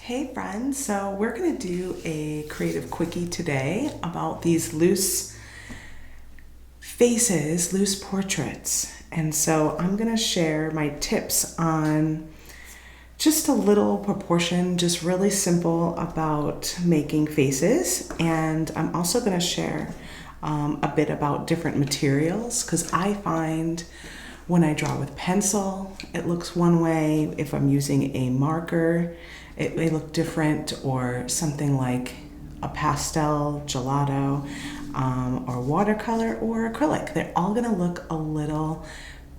Hey friends, so we're going to do a creative quickie today about these loose faces, loose portraits. And so I'm going to share my tips on just a little proportion, just really simple about making faces. And I'm also going to share a bit about different materials because I find when I draw with pencil, it looks one way. If I'm using a marker, it may look different, or something like a pastel, gelato, or watercolor or acrylic. They're all gonna look a little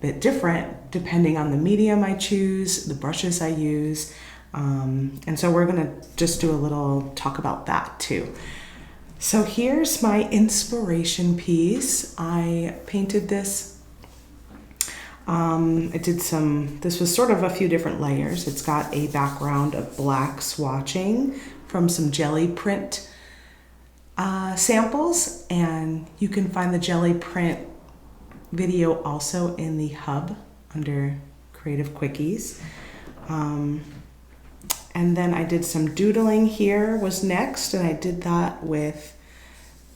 bit different depending on the medium I choose, the brushes I use. And so we're gonna just do a little talk about that too. So here's my inspiration piece. I painted this. This was sort of a few different layers. It's got a background of black swatching from some jelly print samples, and you can find the jelly print video also in the hub under Creative Quickies. And then I did some doodling here was next, and I did that with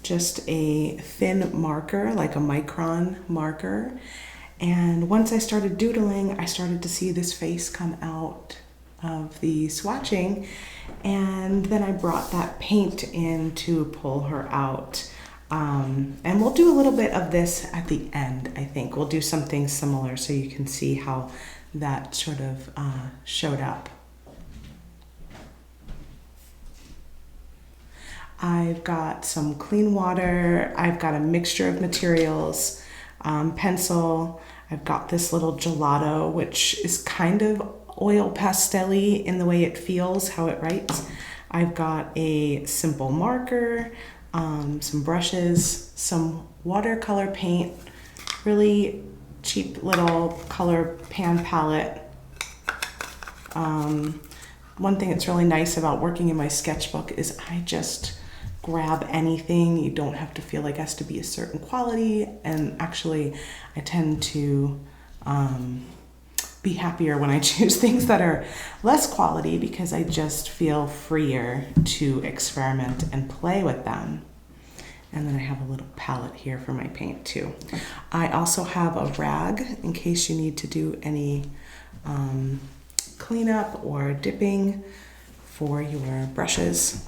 just a thin marker, like a micron marker. And once I started doodling, I started to see this face come out of the swatching, and then I brought that paint in to pull her out. And we'll do a little bit of this at the end, I think. We'll do something similar so you can see how that sort of showed up. I've got some clean water. I've got a mixture of materials. Pencil. I've got this little gelato, which is kind of oil pastel-y in the way it feels, how it writes. I've got a simple marker, some brushes, some watercolor paint, really cheap little color pan palette. One thing that's really nice about working in my sketchbook is I just grab anything. You don't have to feel like it has to be a certain quality, and actually I tend to be happier when I choose things that are less quality because I just feel freer to experiment and play with them. And then I have a little palette here for my paint too. I also have a rag in case you need to do any cleanup or dipping for your brushes.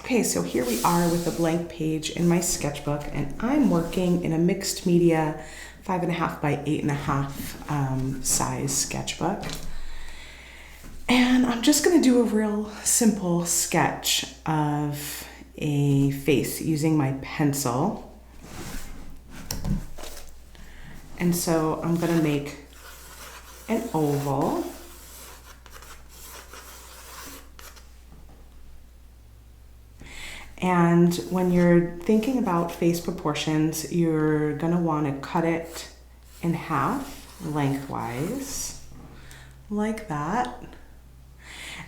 Okay, so here we are with a blank page in my sketchbook, and I'm working in a mixed media 5.5 by 8.5 size sketchbook. And I'm just gonna do a real simple sketch of a face using my pencil. And so I'm gonna make an oval. And when you're thinking about face proportions, you're gonna wanna cut it in half lengthwise, like that.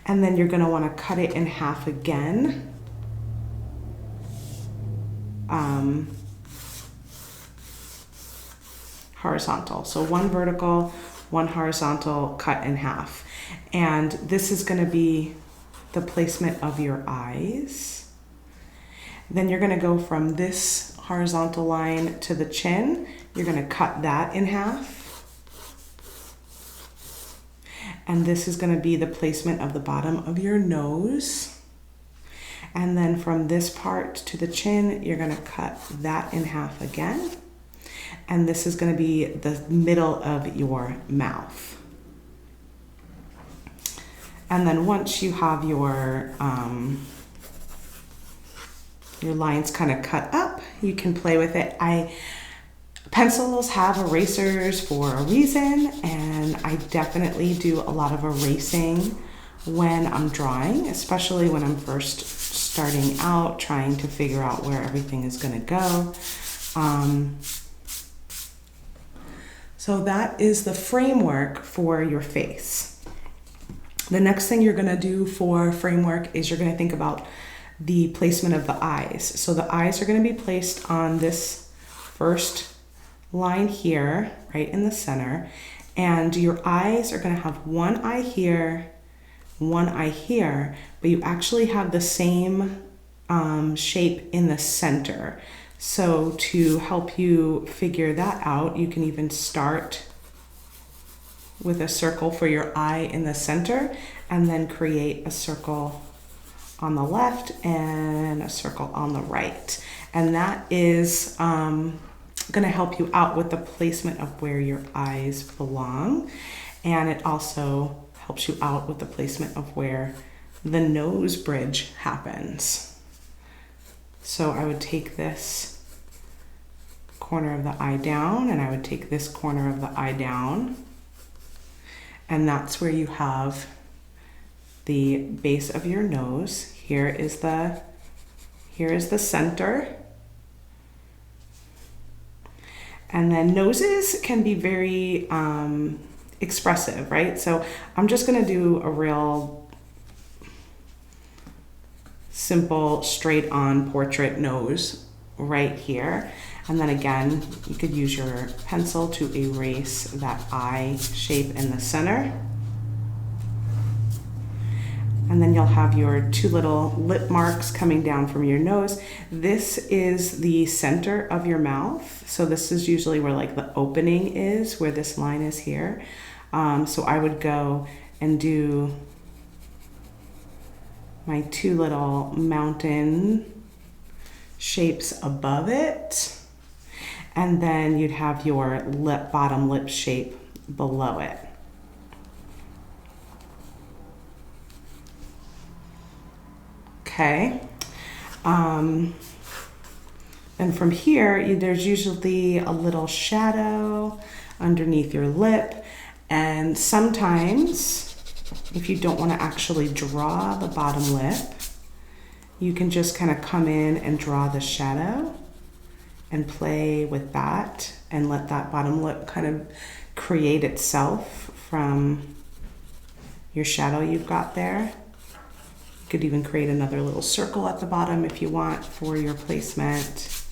And then you're gonna wanna cut it in half again. Horizontal, so one vertical, one horizontal, cut in half. And this is gonna be the placement of your eyes. Then you're gonna go from this horizontal line to the chin. You're gonna cut that in half. And this is gonna be the placement of the bottom of your nose. And then from this part to the chin, you're gonna cut that in half again. And this is gonna be the middle of your mouth. And then once you have your lines kind of cut up, you can play with it. Pencils have erasers for a reason, and I definitely do a lot of erasing when I'm drawing, especially when I'm first starting out, trying to figure out where everything is gonna go. So that is the framework for your face. The next thing you're gonna do for framework is you're gonna think about the placement of the eyes. So the eyes are going to be placed on this first line here, right in the center, And your eyes are gonna have one eye here, one eye here, but you actually have the same shape in the center. So to help you figure that out, you can even start with a circle for your eye in the center and then create a circle on the left and a circle on the right. And that is going to help you out with the placement of where your eyes belong. And it also helps you out with the placement of where the nose bridge happens. So I would take this corner of the eye down, and I would take this corner of the eye down. And that's where you have the base of your nose. Here is the center. And then noses can be very expressive, right? So I'm just gonna do a real simple straight on portrait nose right here. And then again, you could use your pencil to erase that eye shape in the center. And then you'll have your two little lip marks coming down from your nose. This is the center of your mouth. So this is usually where like the opening is, where this line is here. So I would go and do my two little mountain shapes above it. And then you'd have your bottom lip shape below it. Okay. And from here, there's usually a little shadow underneath your lip. And sometimes, if you don't want to actually draw the bottom lip, you can just kind of come in and draw the shadow and play with that and let that bottom lip kind of create itself from your shadow you've got there. You could even create another little circle at the bottom if you want for your placement.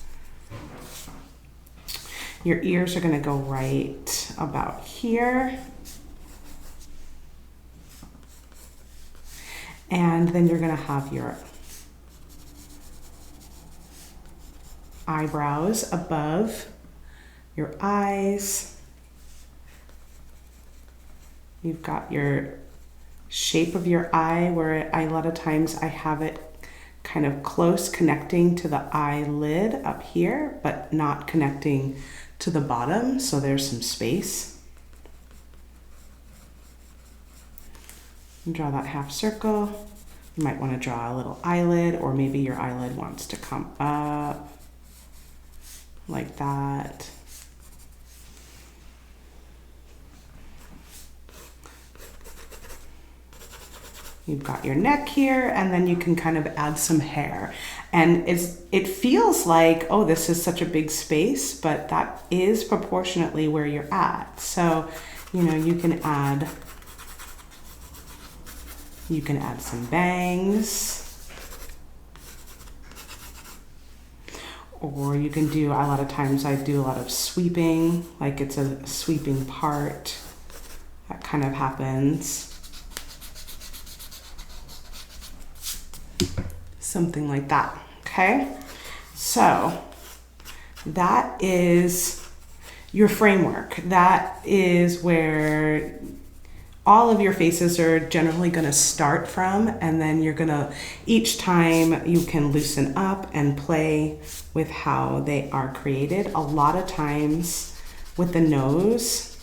Your ears are going to go right about here. And then you're going to have your eyebrows above your eyes. You've got your shape of your eye where a lot of times I have it kind of close connecting to the eyelid up here, but not connecting to the bottom, so there's some space. And draw that half circle. You might want to draw a little eyelid, or maybe your eyelid wants to come up like that. You've got your neck here, and then you can kind of add some hair. And it feels like, oh, this is such a big space, but that is proportionately where you're at. So, you know, you can add some bangs, or you can do, a lot of times I do a lot of sweeping, like it's a sweeping part. That kind of happens. Something like that, okay? So that is your framework. That is where all of your faces are generally gonna start from, and then you're gonna, each time you can loosen up and play with how they are created. A lot of times with the nose,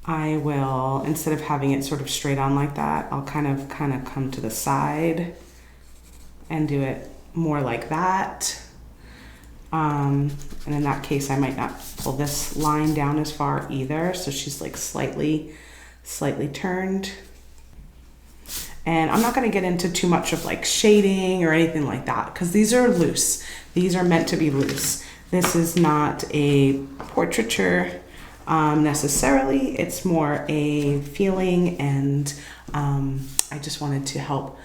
I will, instead of having it sort of straight on like that, I'll kind of come to the side and do it more like that. And in that case, I might not pull this line down as far either. So she's like slightly turned. And I'm not going to get into too much of like shading or anything like that, because these are loose. These are meant to be loose. This is not a portraiture necessarily. It's more a feeling, and I just wanted to help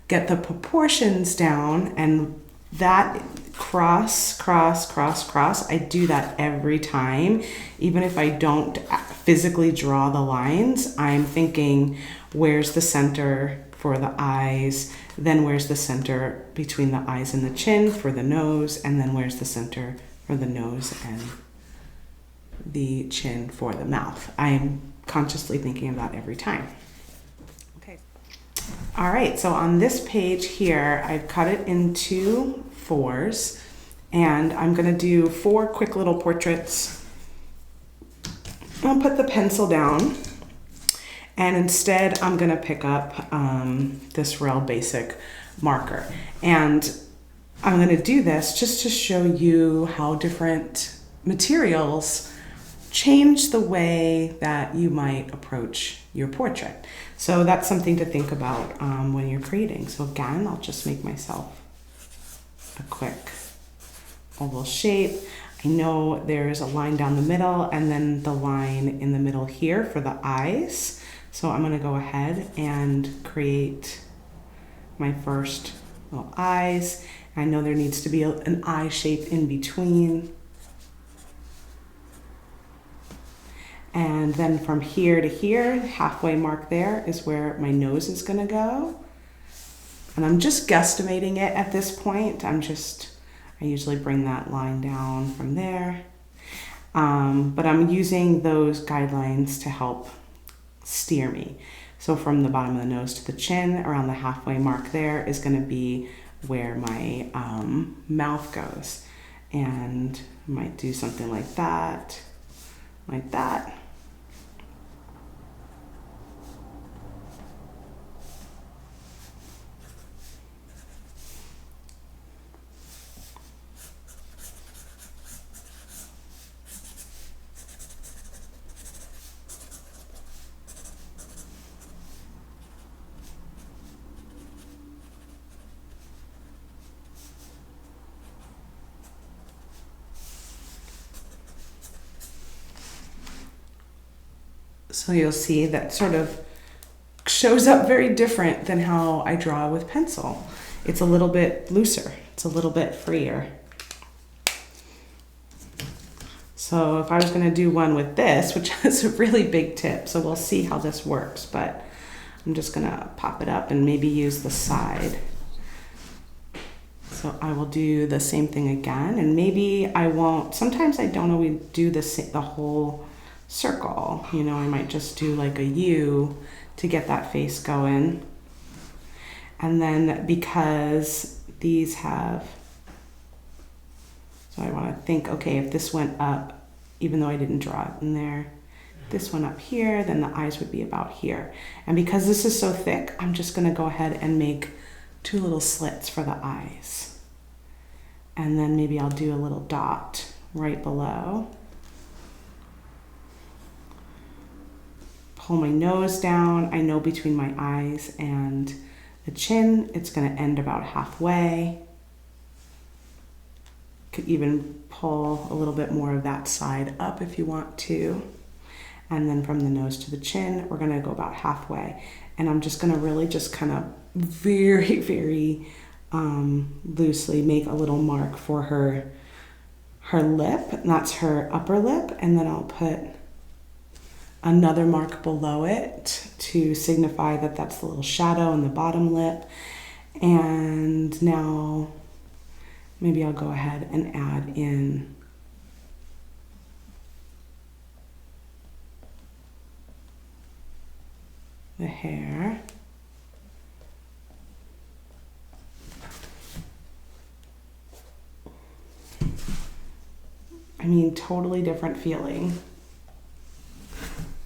get the proportions down and that cross, cross, cross, cross, I do that every time. Even if I don't physically draw the lines, I'm thinking, where's the center for the eyes? Then where's the center between the eyes and the chin for the nose? And then where's the center for the nose and the chin for the mouth? I am consciously thinking of that every time. Okay. All right, so on this page here, I've cut it into 4s, and I'm gonna do 4 quick little portraits. I'll put the pencil down, and instead I'm gonna pick up this real basic marker. And I'm gonna do this just to show you how different materials change the way that you might approach your portrait. So that's something to think about when you're creating. So again, I'll just make myself a quick oval shape. I know there's a line down the middle and then the line in the middle here for the eyes. So I'm gonna go ahead and create my first little eyes. I know there needs to be an eye shape in between. And then from here to here, halfway mark there is where my nose is gonna go. And I'm just guesstimating it at this point. I usually bring that line down from there. But I'm using those guidelines to help steer me. So from the bottom of the nose to the chin, around the halfway mark there is gonna be where my mouth goes. And I might do something like that, like that. So you'll see that sort of shows up very different than how I draw with pencil. It's a little bit looser. It's a little bit freer. So if I was gonna do one with this, which is a really big tip, so we'll see how this works, but I'm just gonna pop it up and maybe use the side. So I will do the same thing again, and maybe I won't, sometimes I don't always do the whole circle, you know, I might just do like a U to get that face going. And then because these have, so I want to think, okay, if this went up, even though I didn't draw it in there, this one up here, then the eyes would be about here. And because this is so thick, I'm just going to go ahead and make 2 little slits for the eyes. And then maybe I'll do a little dot right below. Pull my nose down. I know between my eyes and the chin, it's going to end about halfway. Could even pull a little bit more of that side up if you want to. And then from the nose to the chin, we're going to go about halfway. And I'm just going to really just kind of very, very loosely make a little mark for her lip. And that's her upper lip. And then I'll put another mark below it to signify that that's the little shadow in the bottom lip. And now maybe I'll go ahead and add in the hair. I mean, totally different feeling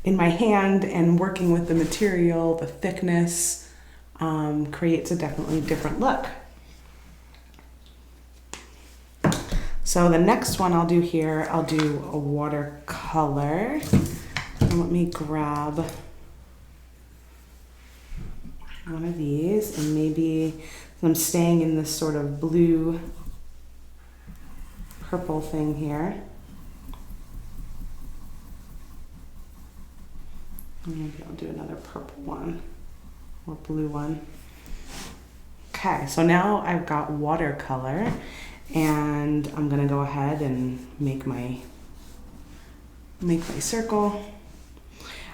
in my hand, and working with the material, the thickness creates a definitely different look. So the next one I'll do here, I'll do a watercolor. And let me grab one of these, and maybe I'm staying in this sort of blue purple thing here. Maybe I'll do another purple one or blue one. Okay, so now I've got watercolor, and I'm gonna go ahead and make my circle.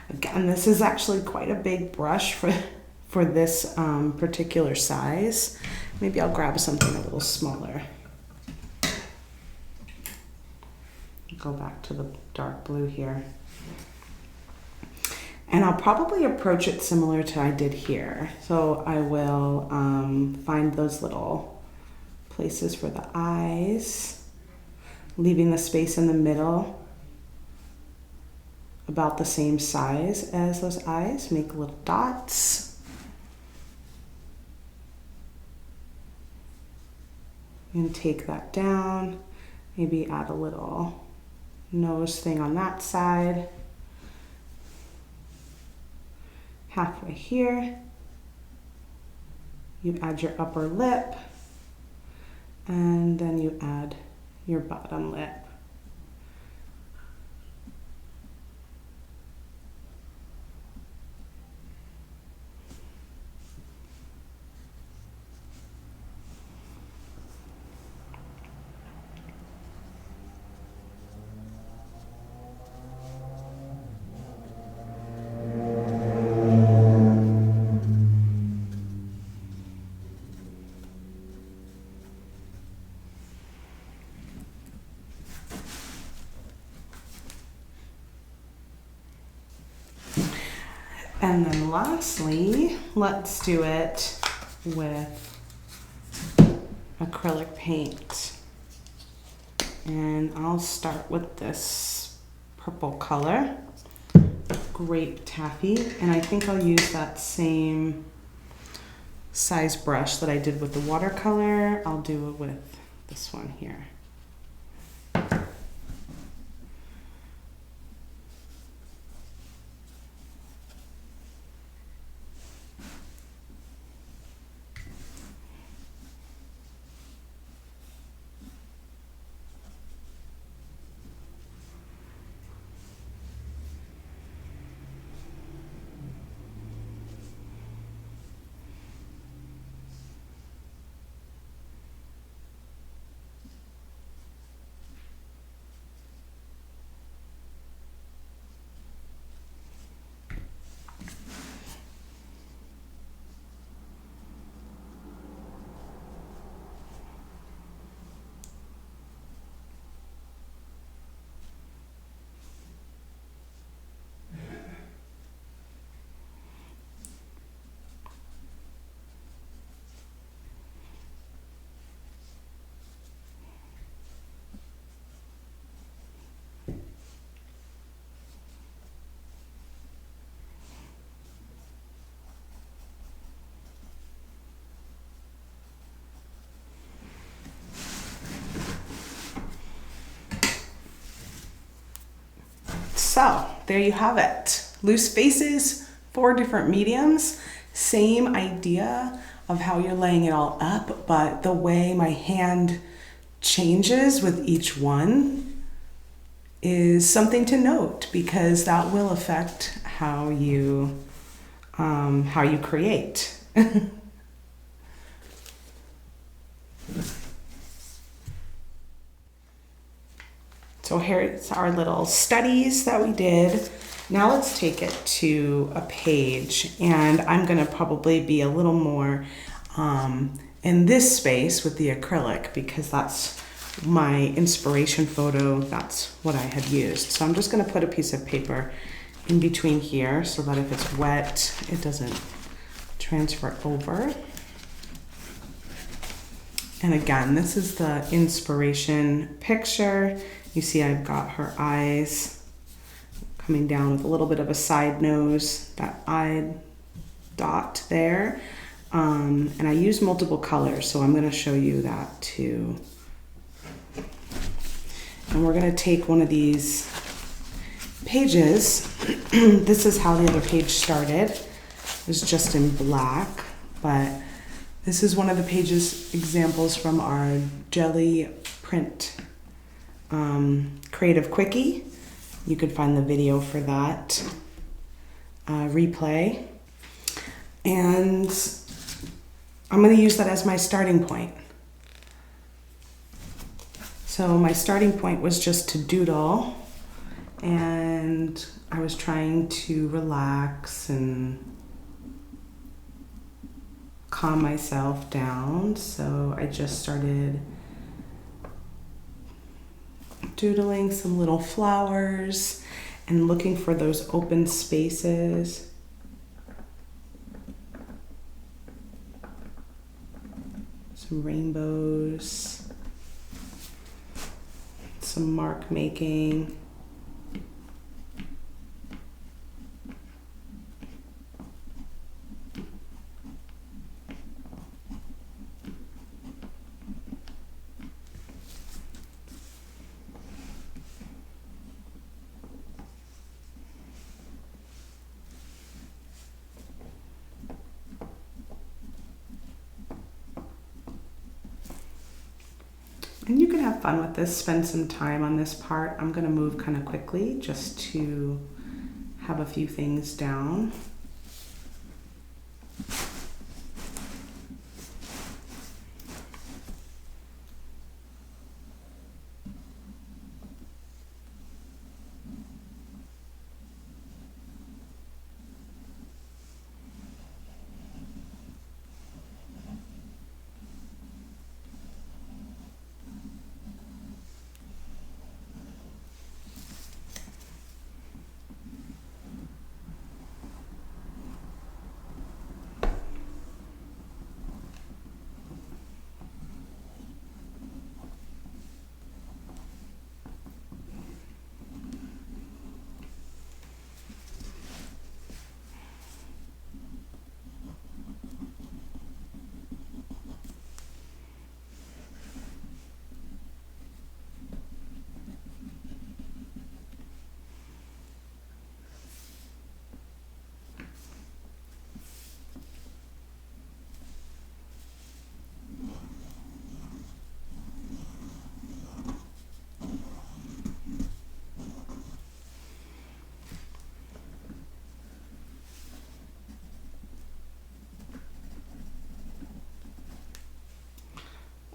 Again, this is actually quite a big brush for this particular size. Maybe I'll grab something a little smaller. Go back to the dark blue here. And I'll probably approach it similar to I did here. So I will find those little places for the eyes, leaving the space in the middle about the same size as those eyes. Make little dots. And take that down. Maybe add a little nose thing on that side. Halfway here, you add your upper lip, and then you add your bottom lip. And then lastly, let's do it with acrylic paint. And I'll start with this purple color, grape taffy, and I think I'll use that same size brush that I did with the watercolor. I'll do it with this one here. So there you have it. Loose faces, 4 different mediums, same idea of how you're laying it all up, but the way my hand changes with each one is something to note, because that will affect how you create. So here's our little studies that we did. Now let's take it to a page, and I'm gonna probably be a little more in this space with the acrylic, because that's my inspiration photo. That's what I had used. So I'm just gonna put a piece of paper in between here so that if it's wet, it doesn't transfer over. And again, this is the inspiration picture. You see I've got her eyes coming down with a little bit of a side nose, that eye dot there. And I use multiple colors, so I'm gonna show you that too. And we're gonna take one of these pages. This is how the other page started. It was just in black, but this is one of the pages examples from our jelly print Creative Quickie. You could find the video for that replay. And I'm going to use that as my starting point. So my starting point was just to doodle, and I was trying to relax and calm myself down. So I just started doodling some little flowers and looking for those open spaces. Some rainbows, some mark making. And you can have fun with this, spend some time on this part. I'm going to move kind of quickly just to have a few things down.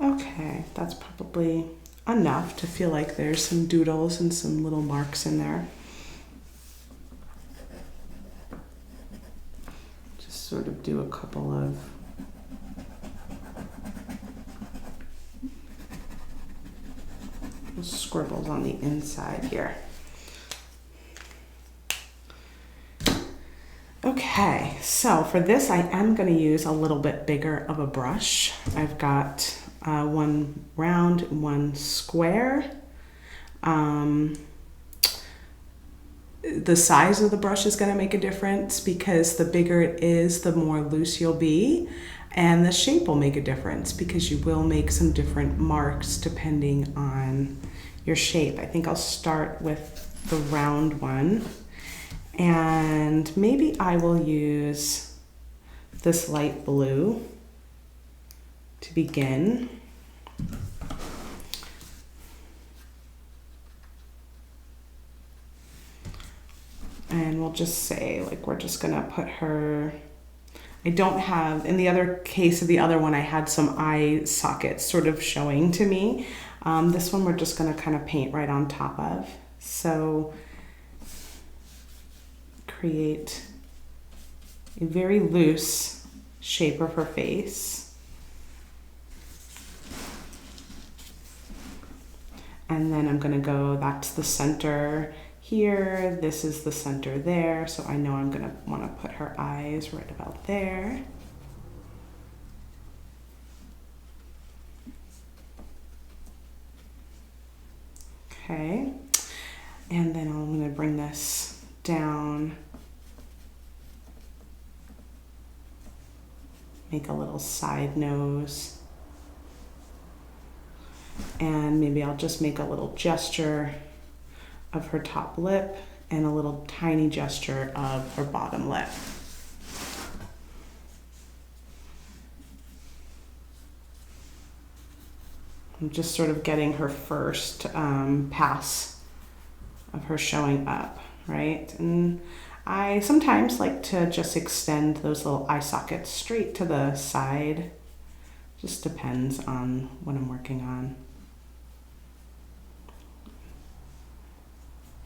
Okay, that's probably enough to feel like there's some doodles and some little marks in there. Just sort of do a couple of scribbles on the inside here. Okay, so for this I am going to use a little bit bigger of a brush. I've got one round, one square. The size of the brush is going to make a difference because the bigger it is, the more loose you'll be, and the shape will make a difference because you will make some different marks depending on your shape. I think I'll start with the round one, and maybe I will use this light blue to begin. And we'll just say, like, we're just gonna put her, I don't have, in the other case of the other one, I had some eye sockets sort of showing to me. This one we're just gonna kind of paint right on top of. So create a very loose shape of her face. And then I'm gonna go, that's the center here, this is the center there, so I know I'm gonna wanna put her eyes right about there. Okay, and then I'm gonna bring this down, make a little side nose. And maybe I'll just make a little gesture of her top lip and a little tiny gesture of her bottom lip. I'm just sort of getting her first pass of her showing up, right? And I sometimes like to just extend those little eye sockets straight to the side Just depends on what I'm working on.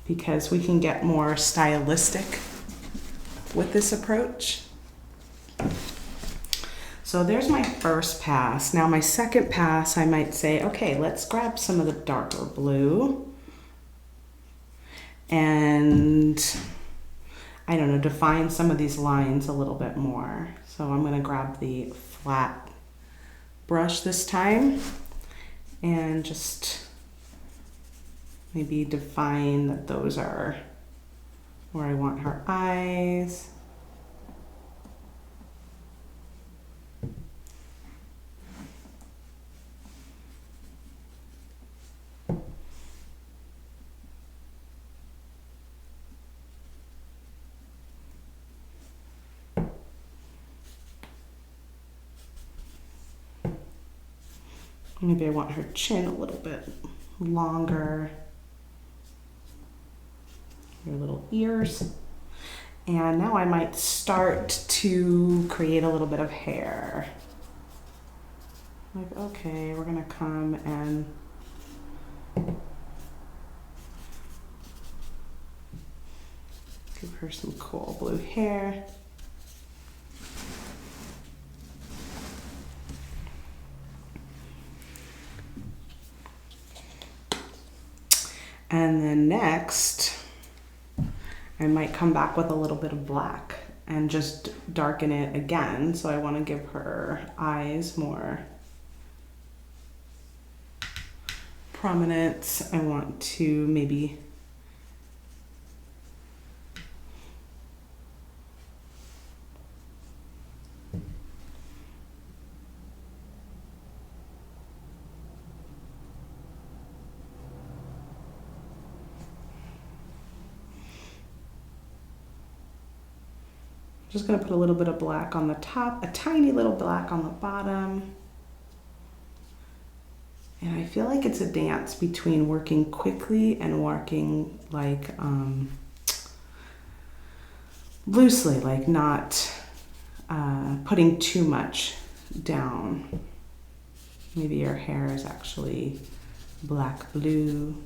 Because we can get more stylistic with this approach. So there's my first pass. Now my second pass, I might say, okay, let's grab some of the darker blue and, I don't know, define some of these lines a little bit more. So I'm gonna grab the flat brush this time and just maybe define that those are where I want her eyes. Maybe I want her chin a little bit longer. Her little ears. And now I might start to create a little bit of hair. Like, okay, we're gonna come and give her some cool blue hair. And then next, I might come back with a little bit of black and just darken it again. So I want to give her eyes more prominence. I want to maybe just going to put a little bit of black on the top, a tiny little black on the bottom. And I feel like it's a dance between working quickly and working like loosely, like not putting too much down. Maybe your hair is actually black blue.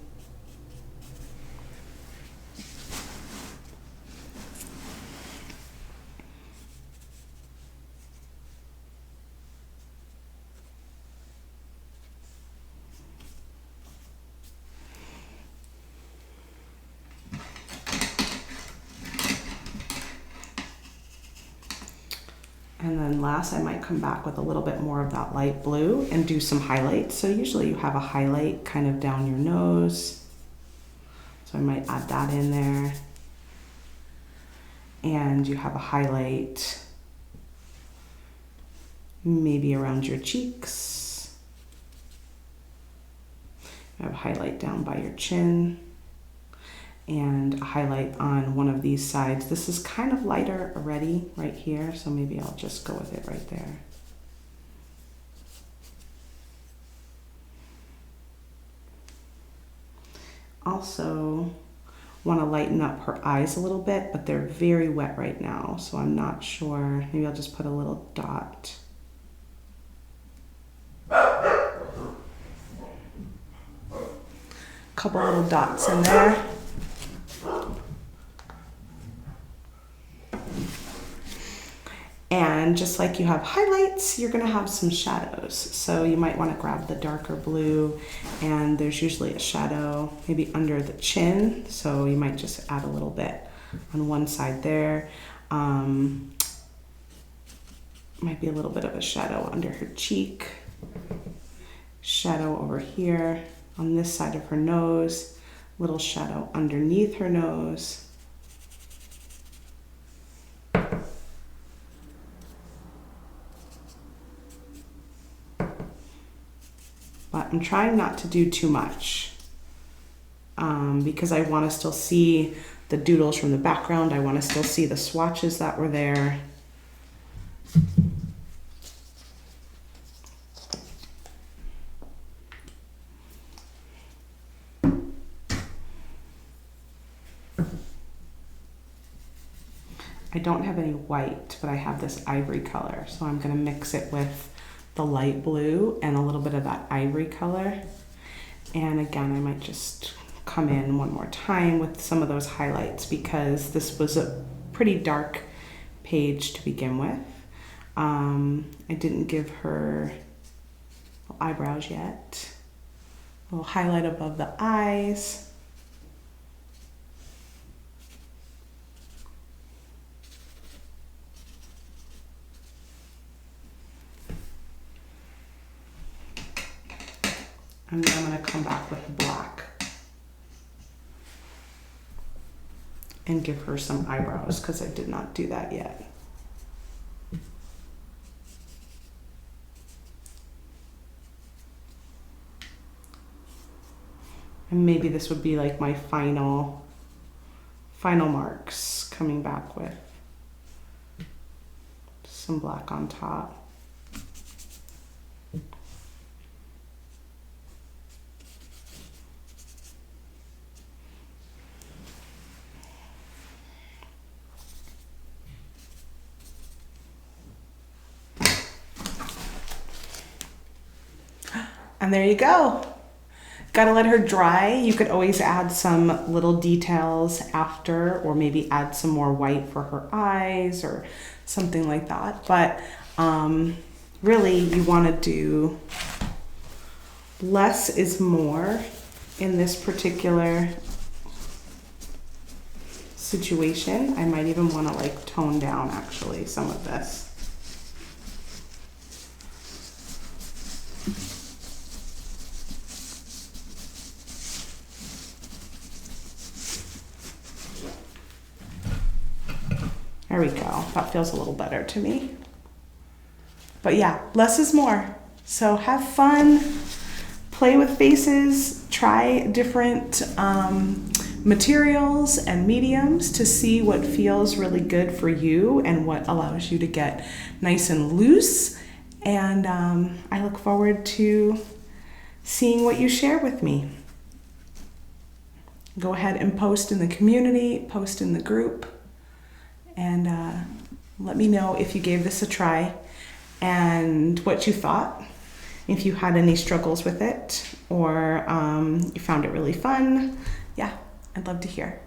And then last, I might come back with a little bit more of that light blue and do some highlights. So usually you have a highlight kind of down your nose. So I might add that in there. And you have a highlight maybe around your cheeks. You have a highlight down by your chin. And a highlight on one of these sides. This is kind of lighter already right here, so maybe I'll just go with it right there. Also want to lighten up her eyes a little bit, but they're very wet right now, so I'm not sure. Maybe I'll just put a little dot. Couple little dots in there. And just like you have highlights, you're gonna have some shadows. So you might wanna grab the darker blue, and there's usually a shadow maybe under the chin. So you might just add a little bit on one side there. Might be a little bit of a shadow under her cheek. Shadow over here on this side of her nose. Little shadow underneath her nose. But I'm trying not to do too much because I want to still see the doodles from the background. I want to still see the swatches that were there. I don't have any white, but I have this ivory color, so I'm going to mix it with the light blue and a little bit of that ivory color. And again, I might just come in one more time with some of those highlights because this was a pretty dark page to begin with. I didn't give her eyebrows yet. A little highlight above the eyes. And then I'm going to come back with black and give her some eyebrows because I did not do that yet. And maybe this would be like my final marks, coming back with some black on top. And there you go. Gotta let her dry. You could always add some little details after, or maybe add some more white for her eyes or something like that. But really you want to do less is more in this particular situation. I might even want to like tone down actually some of this. There we go. That feels a little better to me. But yeah, less is more. So have fun, play with faces, try different materials and mediums to see what feels really good for you and what allows you to get nice and loose. And I look forward to seeing what you share with me. Go ahead and post in the community, post in the group. And let me know if you gave this a try and what you thought, if you had any struggles with it or you found it really fun. Yeah, I'd love to hear.